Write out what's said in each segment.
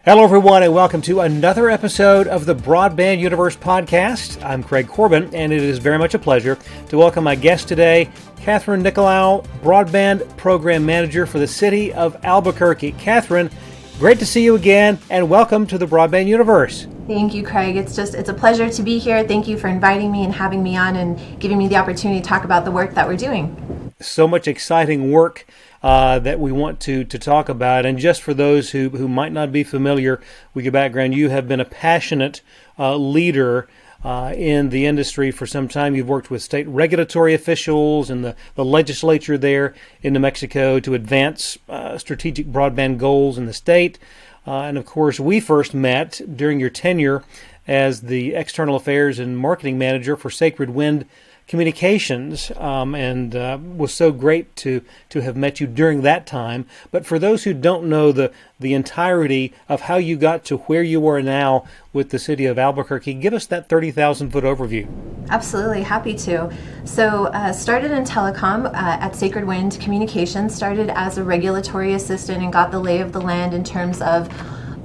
Hello, everyone, and welcome to another episode of the Broadband Universe podcast. I'm Craig Corbin, and it is very much a pleasure to welcome my guest today, Catherine Nicolaou, Broadband Program Manager for the City of Albuquerque. Catherine, great to see you again, and welcome to the Broadband Universe. Thank you, Craig. It's a pleasure to be here. Thank you for inviting me and having me on and giving me the opportunity to talk about the work that we're doing. So much exciting work that we want to talk about. And just for those who might not be familiar with your background, you have been a passionate leader in the industry for some time. You've worked with state regulatory officials and the legislature there in New Mexico to advance strategic broadband goals in the state. And of course, we first met during your tenure as the External Affairs and Marketing Manager for Sacred Wind Communications, and was so great to have met you during that time. But for those who don't know the entirety of how you got to where you are now with the city of Albuquerque, give us that 30,000-foot overview. Absolutely, happy to. So started in telecom at Sacred Wind Communications, started as a regulatory assistant and got the lay of the land in terms of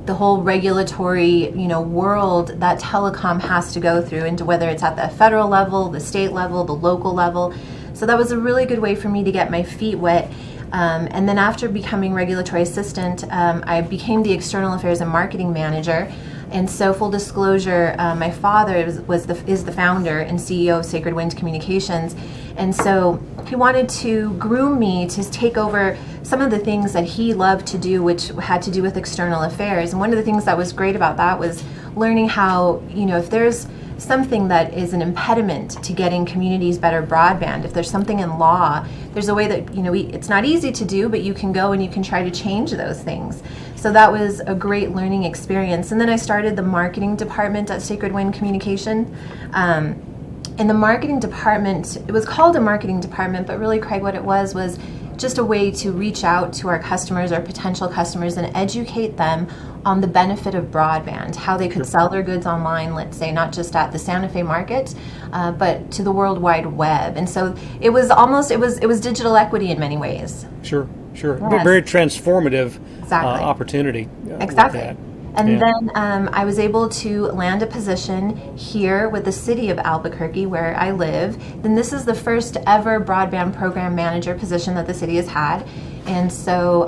the whole regulatory, world that telecom has to go through, into whether it's at the federal level, the state level, the local level. So that was a really good way for me to get my feet wet. And then after becoming regulatory assistant, I became the External Affairs and Marketing Manager. And so, full disclosure, my father is the founder and CEO of Sacred Wind Communications. And so he wanted to groom me to take over some of the things that he loved to do, which had to do with external affairs. And one of the things that was great about that was learning how, if there's something that is an impediment to getting communities better broadband, if there's something in law, there's a way that, it's not easy to do, but you can go and you can try to change those things. So that was a great learning experience. And then I started the marketing department at Sacred Wind Communication. In the marketing department, it was called a marketing department, but really, Craig, what it was just a way to reach out to our customers, our potential customers, and educate them on the benefit of broadband, how they could sell their goods online, let's say, not just at the Santa Fe market, but to the World Wide Web. And so it was digital equity in many ways. Sure. Yes. Very transformative opportunity. Exactly. And then I was able to land a position here with the city of Albuquerque, where I live. Then this is the first ever broadband program manager position that the city has had. And so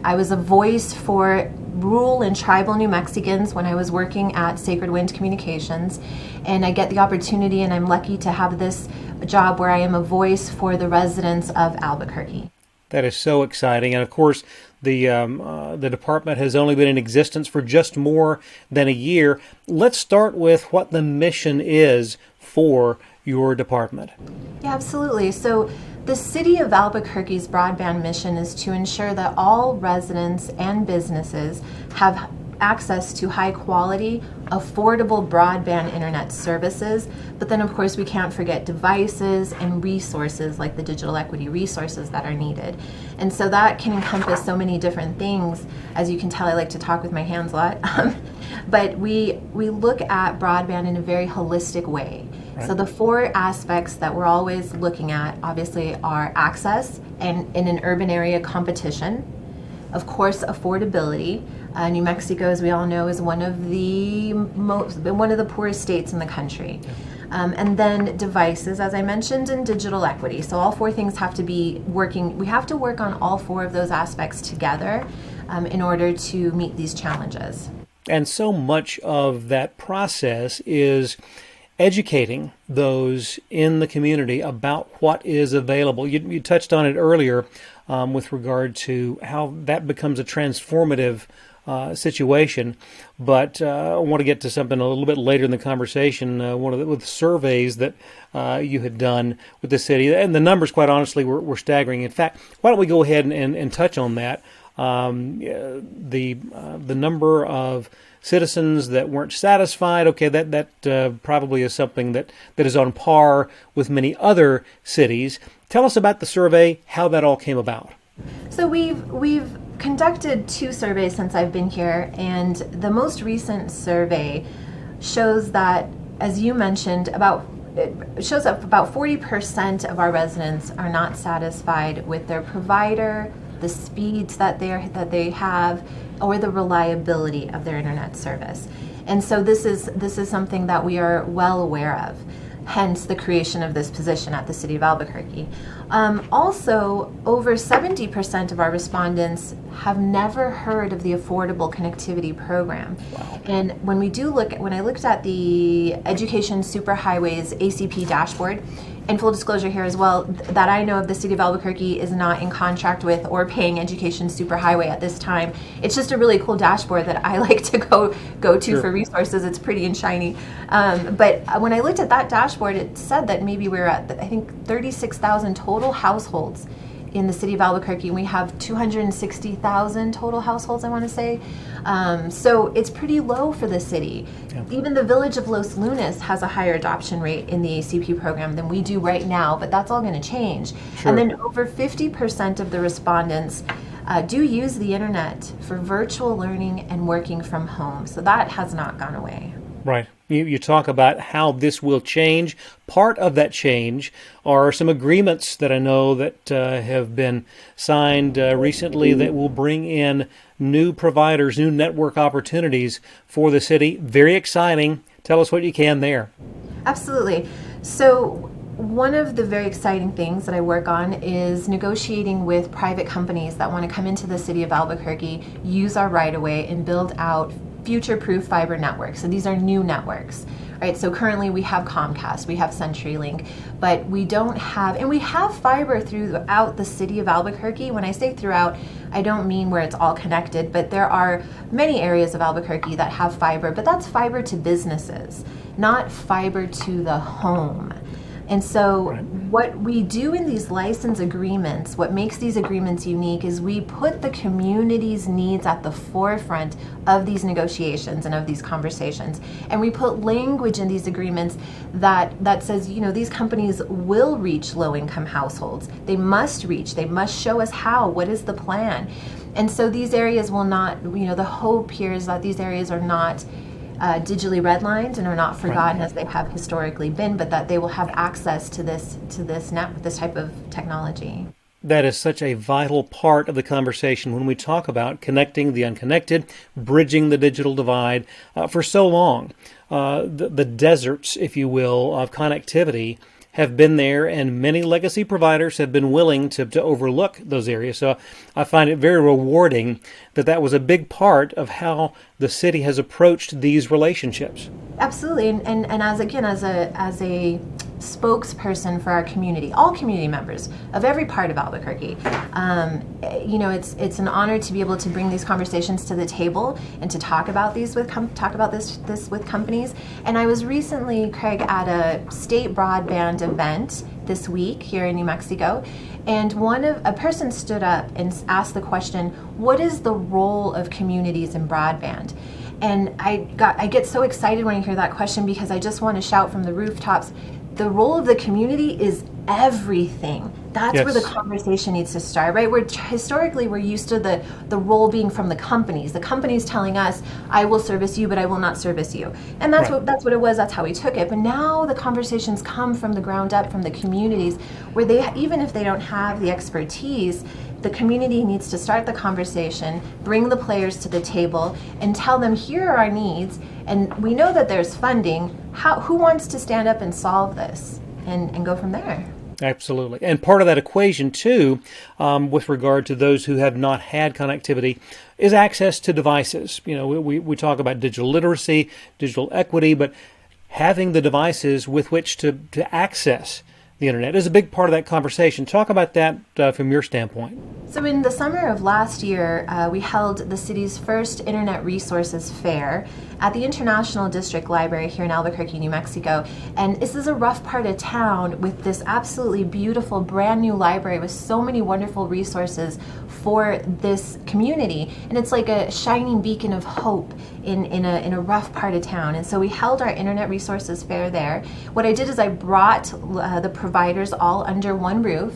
I was a voice for rural and tribal New Mexicans when I was working at Sacred Wind Communications. And I get the opportunity, and I'm lucky to have this job where I am a voice for the residents of Albuquerque. That is so exciting. And of course, the department has only been in existence for just more than a year. Let's start with what the mission is for your department. Yeah, absolutely. So the City of Albuquerque's broadband mission is to ensure that all residents and businesses have access to high quality, affordable broadband internet services. But then, of course, we can't forget devices and resources like the digital equity resources that are needed. And so that can encompass so many different things. As you can tell, I like to talk with my hands a lot. But we look at broadband in a very holistic way. Right. So the four aspects that we're always looking at, obviously, are access, and in an urban area, competition. Of course, affordability. New Mexico, as we all know, is one of the poorest states in the country. And then devices, as I mentioned, and digital equity. So all four things have to be working. We have to work on all four of those aspects together in order to meet these challenges. And so much of that process is educating those in the community about what is available. You touched on it earlier with regard to how that becomes a transformative situation, but I want to get to something a little bit later in the conversation. With surveys that you had done with the city, and the numbers, quite honestly, were staggering. In fact, why don't we go ahead and touch on that? The number of citizens that weren't satisfied. Okay, that probably is something that is on par with many other cities. Tell us about the survey, how that all came about. So we've conducted 2 surveys since I've been here, and the most recent survey shows that, as you mentioned, it shows up about 40% of our residents are not satisfied with their provider, the speeds that they have, or the reliability of their internet service. And so this is something that we are well aware of, hence the creation of this position at the City of Albuquerque. Also, over 70% of our respondents have never heard of the Affordable Connectivity Program. Wow. And when I looked at the Education Superhighways ACP dashboard, and full disclosure here as well, that I know of, the City of Albuquerque is not in contract with or paying Education Superhighway at this time. It's just a really cool dashboard that I like to go to Sure. for resources. It's pretty and shiny. But when I looked at that dashboard, it said that maybe we're at, I think, 36,000 total households in the City of Albuquerque. We have 260,000 total households, I want to say. So it's pretty low for the city. Yeah. Even the village of Los Lunas has a higher adoption rate in the ACP program than we do right now, but that's all going to change. Sure. And then over 50% of the respondents do use the internet for virtual learning and working from home. So that has not gone away. Right. You talk about how this will change. Part of that change are some agreements that I know that have been signed recently that will bring in new providers, new network opportunities for the city. Very exciting. Tell us what you can there. Absolutely. So one of the very exciting things that I work on is negotiating with private companies that want to come into the City of Albuquerque, use our right-of-way, and build out future-proof fiber networks. So these are new networks, right? So currently we have Comcast, we have CenturyLink, but we don't have, and we have fiber throughout the City of Albuquerque. When I say throughout, I don't mean where it's all connected, but there are many areas of Albuquerque that have fiber, but that's fiber to businesses, not fiber to the home. And so what we do in these license agreements, what makes these agreements unique, is we put the community's needs at the forefront of these negotiations and of these conversations. And we put language in these agreements that says, these companies will reach low-income households. They must show us how, what is the plan? And so these areas will not, the hope here is that these areas are not digitally redlined and are not forgotten as they have historically been, but that they will have access to this type of technology. That is such a vital part of the conversation when we talk about connecting the unconnected, bridging the digital divide. For so long, the deserts, if you will, of connectivity have been there, and many legacy providers have been willing to overlook those areas. So I find it very rewarding that was a big part of how the city has approached these relationships. Absolutely, and as a spokesperson for our community, all community members of every part of Albuquerque, it's an honor to be able to bring these conversations to the table and to talk about this with companies. And I was recently, Craig, at a state broadband event this week here in New Mexico, and a person stood up and asked the question, what is the role of communities in broadband? And I get so excited when I hear that question, because I just want to shout from the rooftops, the role of the community is everything. That's where the conversation needs to start, right? Historically, we're used to the role being from the companies telling us, I will service you, but I will not service you. And that's what it was, that's how we took it. But now the conversations come from the ground up, from the communities, where even if they don't have the expertise, the community needs to start the conversation, bring the players to the table, and tell them, here are our needs, and we know that there's funding. Who wants to stand up and solve this? And go from there. Absolutely. And part of that equation, too, with regard to those who have not had connectivity, is access to devices. We talk about digital literacy, digital equity, but having the devices with which to access the internet is a big part of that conversation. Talk about that from your standpoint. So in the summer of last year, we held the city's first Internet Resources Fair at the International District Library here in Albuquerque, New Mexico. And this is a rough part of town with this absolutely beautiful brand new library with so many wonderful resources for this community. And it's like a shining beacon of hope in a rough part of town. And so we held our Internet Resources Fair there. What I did is I brought the providers all under one roof,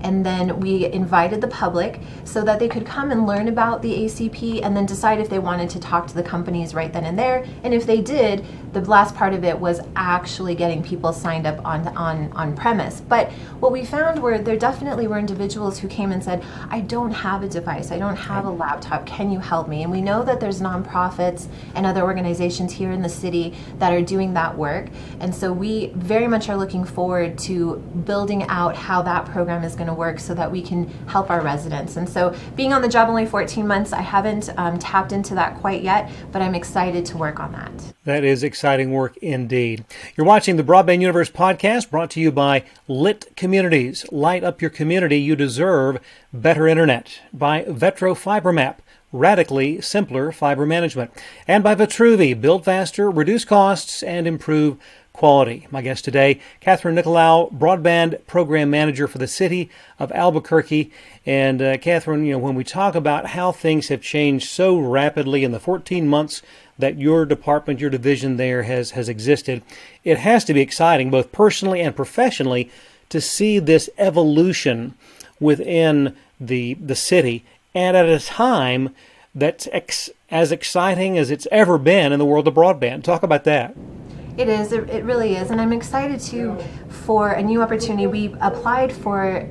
and then we invited the public so that they could come and learn about the ACP and then decide if they wanted to talk to the companies right then and there. And if they did, the last part of it was actually getting people signed up on premise. But what we found were there definitely were individuals who came and said, I don't have a device, I don't have a laptop, can you help me? And we know that there's nonprofits and other organizations here in the city that are doing that work. And so we very much are looking forward to building out how that program is going to work so that we can help our residents. And so being on the job only 14 months, I haven't tapped into that quite yet, but I'm excited to work on that. That is exciting work indeed. You're watching the Broadband Universe podcast, brought to you by Lit Communities. Light up your community. You deserve better internet. By Vetro Fiber Map, radically simpler fiber management. And by Vitruvi, build faster, reduce costs, and improve quality. My guest today, Catherine Nicolaou, Broadband Program Manager for the City of Albuquerque. And Catherine, when we talk about how things have changed so rapidly in the 14 months that your department, your division there has existed, it has to be exciting, both personally and professionally, to see this evolution within the city, and at a time that's as exciting as it's ever been in the world of broadband. Talk about that. It is. It really is. And I'm excited, too, for a new opportunity. We applied for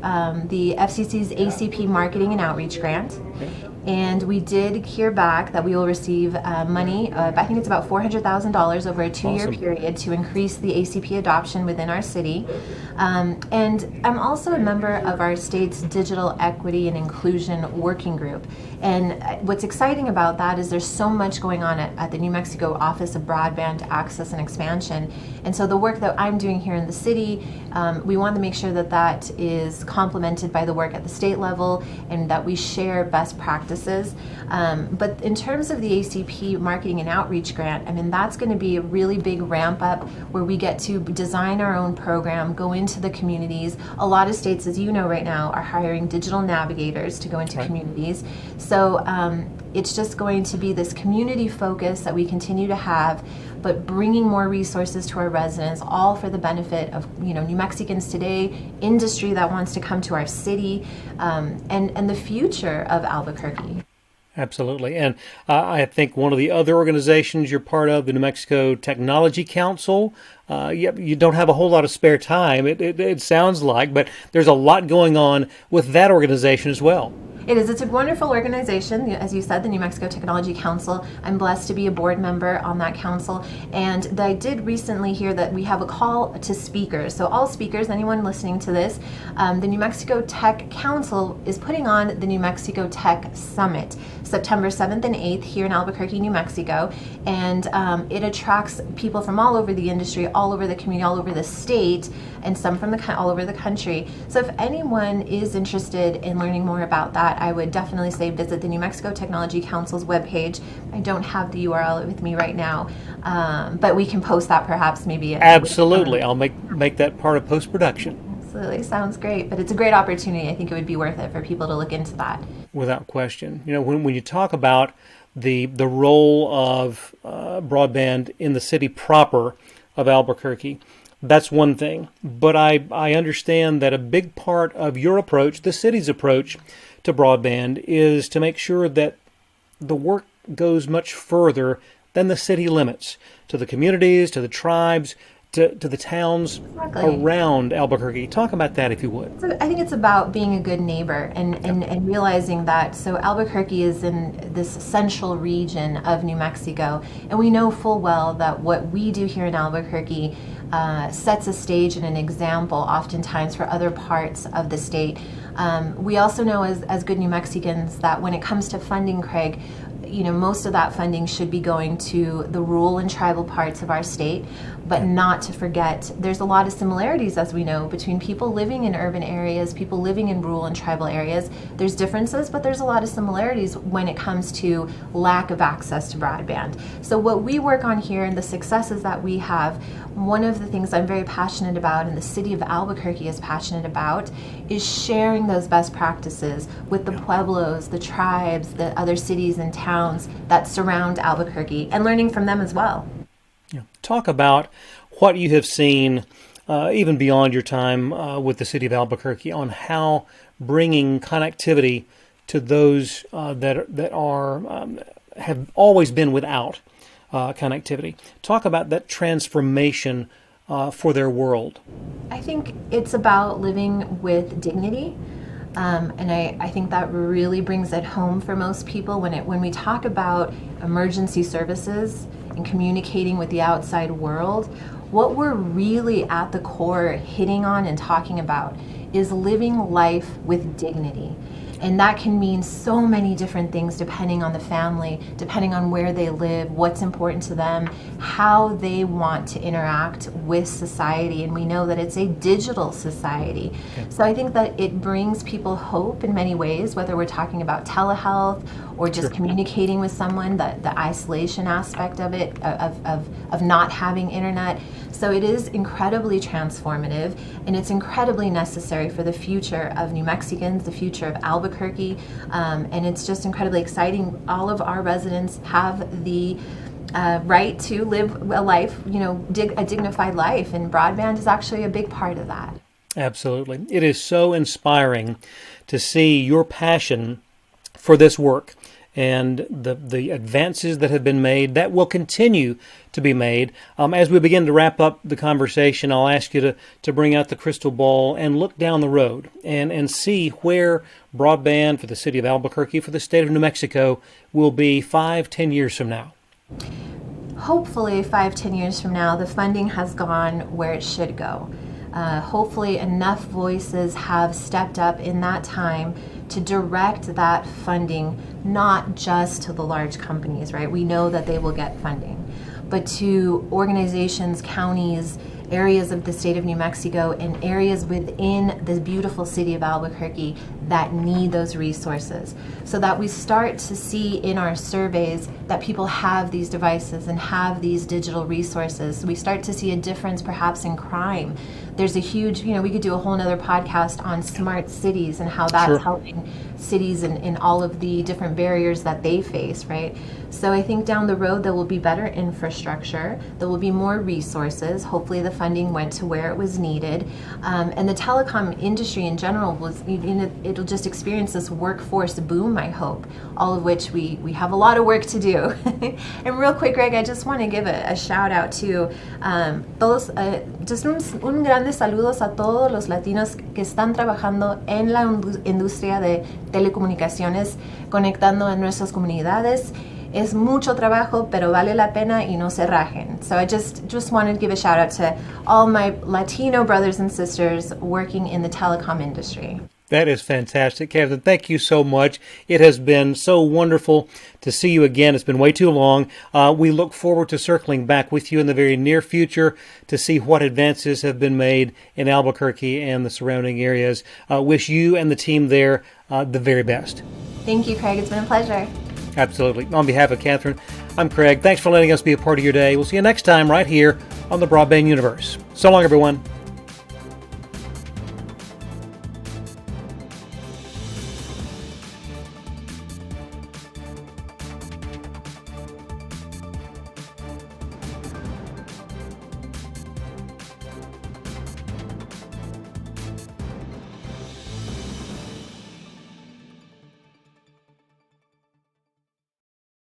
the FCC's ACP Marketing and Outreach Grant. And we did hear back that we will receive money, I think it's about $400,000 over a 2-year period to increase the ACP adoption within our city. And I'm also a member of our state's Digital Equity and Inclusion Working Group. And what's exciting about that is there's so much going on at the New Mexico Office of Broadband Access and Expansion. And so the work that I'm doing here in the city, we want to make sure that that is complemented by the work at the state level and that we share best practices. But in terms of the ACP Marketing and Outreach Grant, I mean, that's going to be a really big ramp up where we get to design our own program, go into the communities. A lot of states, as you know right now, are hiring digital navigators to go into communities. So it's just going to be this community focus that we continue to have, but bringing more resources to our residents, all for the benefit of New Mexicans today, industry that wants to come to our city, and the future of Albuquerque. Absolutely. And I think one of the other organizations you're part of, the New Mexico Technology Council, you don't have a whole lot of spare time, it sounds like, but there's a lot going on with that organization as well. It is. It's a wonderful organization. As you said, the New Mexico Technology Council. I'm blessed to be a board member on that council. And I did recently hear that we have a call to speakers. So all speakers, anyone listening to this, the New Mexico Tech Council is putting on the New Mexico Tech Summit, September 7th and 8th here in Albuquerque, New Mexico. And it attracts people from all over the industry, all over the community, all over the state, and some from all over the country. So if anyone is interested in learning more about that, I would definitely say visit the New Mexico Technology Council's webpage. I don't have the URL with me right now, but we can post that perhaps maybe. Absolutely. I'll make that part of post-production. Absolutely. Sounds great. But it's a great opportunity. I think it would be worth it for people to look into that. Without question. When you talk about the role of broadband in the city proper of Albuquerque, that's one thing. But I understand that a big part of your approach, the city's approach to broadband, is to make sure that the work goes much further than the city limits, to the communities, to the tribes, to the towns around Albuquerque. Talk about that, if you would. So I think it's about being a good neighbor and realizing that. So Albuquerque is in this central region of New Mexico, and we know full well that what we do here in Albuquerque sets a stage and an example oftentimes for other parts of the state. We also know as good New Mexicans that when it comes to funding, Craig, most of that funding should be going to the rural and tribal parts of our state, but not to forget there's a lot of similarities, as we know, between people living in urban areas, people living in rural and tribal areas. There's differences, but there's a lot of similarities when it comes to lack of access to broadband. So what we work on here and the successes that we have, one of the things I'm very passionate about and the city of Albuquerque is passionate about is sharing those best practices with the pueblos, the tribes, the other cities and towns that surround Albuquerque, and learning from them as well. Talk about what you have seen even beyond your time with the city of Albuquerque, on how bringing connectivity to those have always been without connectivity. Talk about that transformation for their world. I think it's about living with dignity. And I think that really brings it home for most people when we talk about emergency services and communicating with the outside world. What we're really at the core hitting on and talking about is living life with dignity. And that can mean so many different things depending on the family, depending on where they live, what's important to them, how they want to interact with society. And we know that it's a digital society. Okay. So I think that it brings people hope in many ways, whether we're talking about telehealth or just communicating with someone, the isolation aspect of it, of not having internet. So it is incredibly transformative, and it's incredibly necessary for the future of New Mexicans, the future of Albuquerque, and it's just incredibly exciting. All of our residents have the right to live a life, a dignified life, and broadband is actually a big part of that. Absolutely. It is so inspiring to see your passion for this work and the advances that have been made, that will continue to be made. As we begin to wrap up the conversation, I'll ask you to bring out the crystal ball and look down the road and see where broadband for the city of Albuquerque, for the state of New Mexico, will be 5-10 years from now. Hopefully 5-10 years from now, the funding has gone where it should go. Hopefully enough voices have stepped up in that time to direct that funding, not just to the large companies, right? We know that they will get funding, but to organizations, counties, areas of the state of New Mexico, and areas within the beautiful city of Albuquerque that need those resources, so that we start to see in our surveys that people have these devices and have these digital resources. We start to see a difference perhaps in crime. There's a huge, we could do a whole nother podcast on smart cities and how that's helping cities in all of the different barriers that they face, right? So I think down the road there will be better infrastructure, there will be more resources. Hopefully the funding went to where it was needed. And the telecom industry in general it'll just experience this workforce boom, I hope, all of which we have a lot of work to do. And real quick, Greg, I just want to give a shout out to todos, just un grandes saludos a todos los latinos que están trabajando en la industria de telecomunicaciones, conectando a nuestras comunidades. Es mucho trabajo, pero vale la pena y no se rajen. So I just wanted to give a shout out to all my Latino brothers and sisters working in the telecom industry. That is fantastic, Captain. Thank you so much. It has been so wonderful to see you again. It's been way too long. We look forward to circling back with you in the very near future to see what advances have been made in Albuquerque and the surrounding areas. Wish you and the team there the very best. Thank you, Craig. It's been a pleasure. Absolutely. On behalf of Catherine, I'm Craig. Thanks for letting us be a part of your day. We'll see you next time right here on the Broadband Universe. So long, everyone.